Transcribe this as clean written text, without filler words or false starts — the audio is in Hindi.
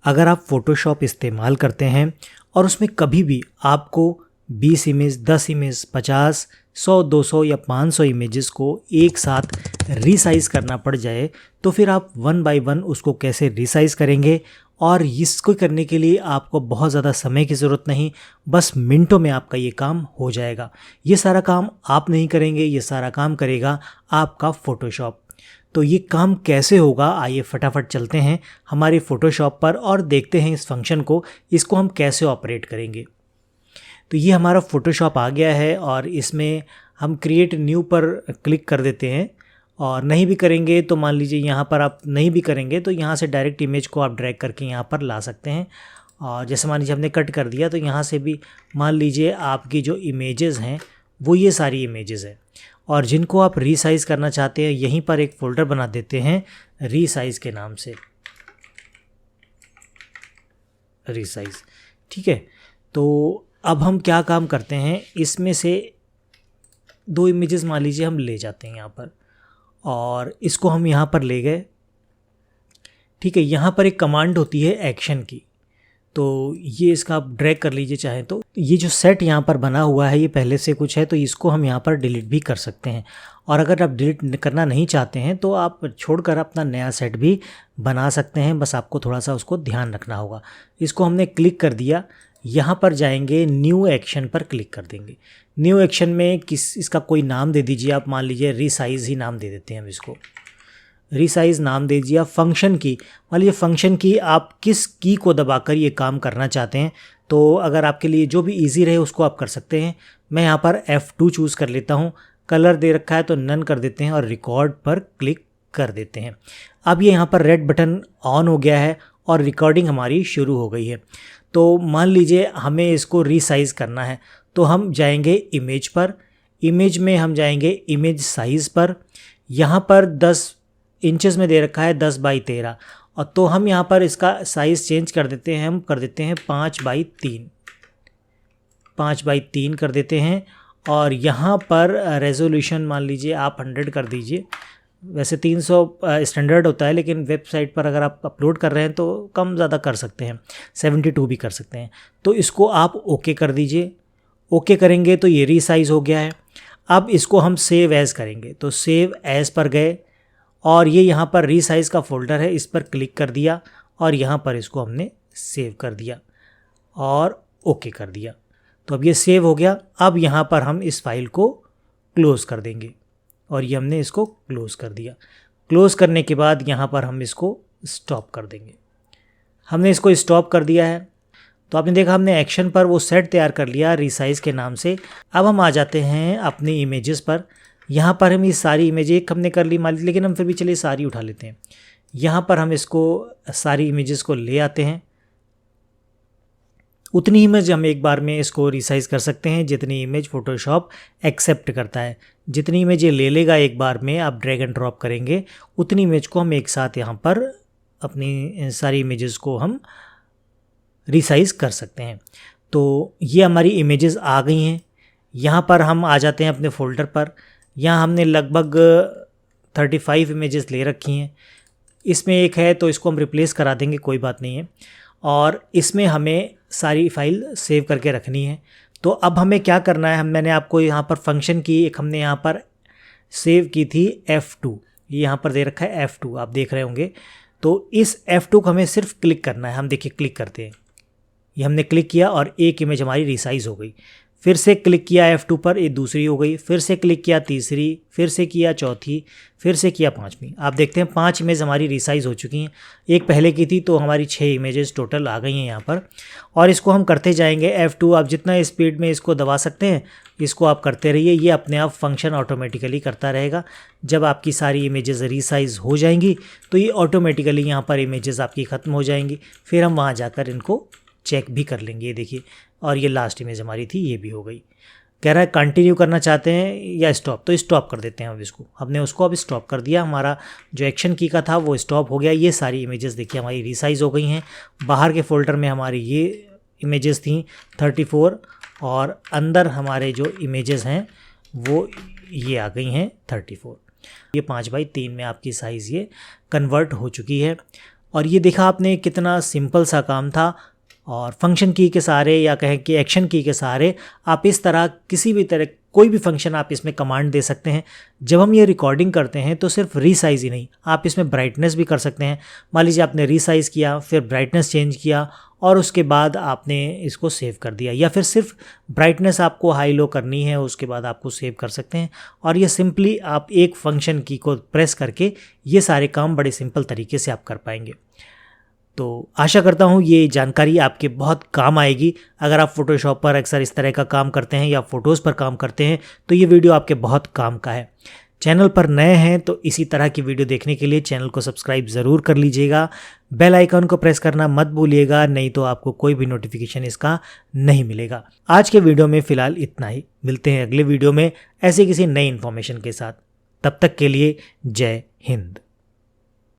अगर आप फ़ोटोशॉप इस्तेमाल करते हैं और उसमें कभी भी आपको 20 इमेज, 10 इमेज, 50, 100, 200 या 500 इमेजेस को एक साथ रीसाइज़ करना पड़ जाए, तो फिर आप वन बाय वन उसको कैसे रीसाइज़ करेंगे। और इसको करने के लिए आपको बहुत ज़्यादा समय की ज़रूरत नहीं, बस मिनटों में आपका ये काम हो जाएगा। ये सारा काम आप नहीं करेंगे, ये सारा काम करेगा आपका फ़ोटोशॉप। तो ये काम कैसे होगा, आइए फटाफट चलते हैं हमारे फ़ोटोशॉप पर और देखते हैं इस फंक्शन को, इसको हम कैसे ऑपरेट करेंगे। तो ये हमारा फ़ोटोशॉप आ गया है और इसमें हम क्रिएट न्यू पर क्लिक कर देते हैं। और नहीं भी करेंगे तो मान लीजिए यहाँ पर आप नहीं भी करेंगे तो यहाँ से डायरेक्ट इमेज को आप ड्रैग करके यहाँ पर ला सकते हैं। और जैसे मान लीजिए हमने कट कर दिया तो यहाँ से भी मान लीजिए आपकी जो इमेजेस हैं वो ये सारी इमेजेस हैं, और जिनको आप रीसाइज़ करना चाहते हैं यहीं पर एक फ़ोल्डर बना देते हैं रीसाइज़ के नाम से, रीसाइज़। ठीक है, तो अब हम क्या काम करते हैं, इसमें से 2 इमेजेस मान लीजिए हम ले जाते हैं यहाँ पर और इसको हम यहाँ पर ले गए। ठीक है, यहाँ पर एक कमांड होती है एक्शन की, तो ये इसका आप ड्रैग कर लीजिए चाहे तो। ये जो सेट यहाँ पर बना हुआ है ये पहले से कुछ है, तो इसको हम यहाँ पर डिलीट भी कर सकते हैं। और अगर आप डिलीट करना नहीं चाहते हैं तो आप छोड़कर अपना नया सेट भी बना सकते हैं, बस आपको थोड़ा सा उसको ध्यान रखना होगा। इसको हमने क्लिक कर दिया, यहाँ पर जाएंगे न्यू एक्शन पर क्लिक कर देंगे। न्यू एक्शन में इसका कोई नाम दे दीजिए आप, मान लीजिए रीसाइज़ ही नाम दे देते हैं हम इसको। रीसाइज़ नाम दे दिया। फंक्शन की, मान लीजिए फंक्शन की आप किस की को दबाकर ये काम करना चाहते हैं, तो अगर आपके लिए जो भी इजी रहे उसको आप कर सकते हैं। मैं यहाँ पर F2 चूज़ कर लेता हूँ। कलर दे रखा है तो नन कर देते हैं और रिकॉर्ड पर क्लिक कर देते हैं। अब ये यहाँ पर रेड बटन ऑन हो गया है और रिकॉर्डिंग हमारी शुरू हो गई है। तो मान लीजिए हमें इसको रीसाइज़ करना है, तो हम जाएंगे इमेज पर, इमेज में हम जाएंगे इमेज साइज़ पर। यहाँ पर 10 इंचेस में दे रखा है 10 बाई 13, और तो हम यहाँ पर इसका साइज़ चेंज कर देते हैं, हम कर देते हैं 5 बाई 3, 5 बाई 3 कर देते हैं। और यहाँ पर रेजोल्यूशन मान लीजिए आप 100 कर दीजिए। वैसे 300 स्टैंडर्ड होता है, लेकिन वेबसाइट पर अगर आप अपलोड कर रहे हैं तो कम ज़्यादा कर सकते हैं, 72 भी कर सकते हैं। तो इसको आप ओके कर दीजिए। ओके करेंगे तो ये रीसाइज़ हो गया है। अब इसको हम सेव एज़ करेंगे, तो सेव एज़ पर गए और ये यहाँ पर रीसाइज़ का फ़ोल्डर है, इस पर क्लिक कर दिया और यहाँ पर इसको हमने सेव कर दिया और ओके कर दिया। तो अब ये सेव हो गया। अब यहाँ पर हम इस फाइल को क्लोज़ कर देंगे और ये हमने इसको क्लोज़ कर दिया। क्लोज़ करने के बाद यहाँ पर हम इसको स्टॉप कर देंगे। हमने इसको स्टॉप कर दिया है। तो आपने देखा हमने एक्शन पर वो सेट तैयार कर लिया रीसाइज़ के नाम से। अब हम आ जाते हैं अपनी इमेजेस पर। यहाँ पर हम ये सारी इमेज एक हमने कर ली मान लीजिए, लेकिन हम फिर भी चलिए सारी उठा लेते हैं। यहाँ पर हम इसको सारी इमेजेस को ले आते हैं। उतनी इमेज हम एक बार में इसको रीसाइज़ कर सकते हैं जितनी इमेज फ़ोटोशॉप एक्सेप्ट करता है। जितनी इमेज ये ले लेगा एक बार में, आप ड्रैग एंड ड्रॉप करेंगे, उतनी इमेज को हम एक साथ यहाँ पर अपनी सारी इमेजेस को हम रीसाइज़ कर सकते हैं। तो ये हमारी इमेजेस आ गई हैं। यहाँ पर हम आ जाते हैं अपने फ़ोल्डर पर। यहाँ हमने लगभग 35 इमेजेस ले रखी हैं। इसमें एक है तो इसको हम रिप्लेस करा देंगे, कोई बात नहीं है। और इसमें हमें सारी फाइल सेव करके रखनी है। तो अब हमें क्या करना है, मैंने आपको यहाँ पर फंक्शन की एक हमने यहाँ पर सेव की थी F2, ये यहाँ पर दे रखा है F2, आप देख रहे होंगे। तो इस F2 को हमें सिर्फ क्लिक करना है। हम देखिए क्लिक करते हैं, ये हमने क्लिक किया और एक इमेज हमारी रीसाइज़ हो गई। फिर से क्लिक किया F2 पर, ये दूसरी हो गई। फिर से क्लिक किया तीसरी, फिर से किया चौथी, फिर से किया पांचवी। आप देखते हैं 5 इमेज हमारी रीसाइज़ हो चुकी हैं। एक पहले की थी तो हमारी 6 इमेजेस टोटल आ गई हैं यहाँ पर। और इसको हम करते जाएंगे F2। आप जितना स्पीड में इसको दबा सकते हैं इसको आप करते रहिए, ये अपने आप फंक्शन ऑटोमेटिकली करता रहेगा। जब आपकी सारी इमेजेस रीसाइज़ हो जाएंगी तो ये ऑटोमेटिकली यहाँ पर इमेजेस आपकी ख़त्म हो जाएंगी। फिर हम वहाँ जाकर इनको चेक भी कर लेंगे। ये देखिए, और ये लास्ट इमेज हमारी थी, ये भी हो गई। कह रहा है कंटिन्यू करना चाहते हैं या स्टॉप, तो स्टॉप कर देते हैं अब इसको। हमने उसको अब स्टॉप कर दिया, हमारा जो एक्शन की का था वो स्टॉप हो गया। ये सारी इमेजेस देखिए हमारी रीसाइज़ हो गई हैं। बाहर के फ़ोल्डर में हमारी ये इमेजेस थी 34 और अंदर हमारे जो इमेजेस हैं वो ये आ गई हैं 34। ये 5 बाई 3 में आपकी साइज़ ये कन्वर्ट हो चुकी है। और ये देखा आपने कितना सिंपल सा काम था। और फंक्शन की के सहारे या कहें कि एक्शन की के सहारे आप इस तरह किसी भी तरह कोई भी फंक्शन आप इसमें कमांड दे सकते हैं। जब हम ये रिकॉर्डिंग करते हैं तो सिर्फ रीसाइज ही नहीं, आप इसमें ब्राइटनेस भी कर सकते हैं। मान लीजिए आपने रीसाइज किया, फिर ब्राइटनेस चेंज किया और उसके बाद आपने इसको सेव कर दिया, या फिर सिर्फ ब्राइटनेस आपको हाई लो करनी है उसके बाद आपको सेव कर सकते हैं। और ये सिंपली आप एक फंक्शन की को प्रेस करके ये सारे काम बड़े सिंपल तरीके से आप कर पाएंगे। तो आशा करता हूँ ये जानकारी आपके बहुत काम आएगी। अगर आप फोटोशॉप पर अक्सर इस तरह का काम करते हैं या फ़ोटोज़ पर काम करते हैं तो ये वीडियो आपके बहुत काम का है। चैनल पर नए हैं तो इसी तरह की वीडियो देखने के लिए चैनल को सब्सक्राइब ज़रूर कर लीजिएगा। बेल आइकन को प्रेस करना मत भूलिएगा, नहीं तो आपको कोई भी नोटिफिकेशन इसका नहीं मिलेगा। आज के वीडियो में फ़िलहाल इतना ही। मिलते हैं अगले वीडियो में ऐसे किसी नई इन्फॉर्मेशन के साथ। तब तक के लिए जय हिंद।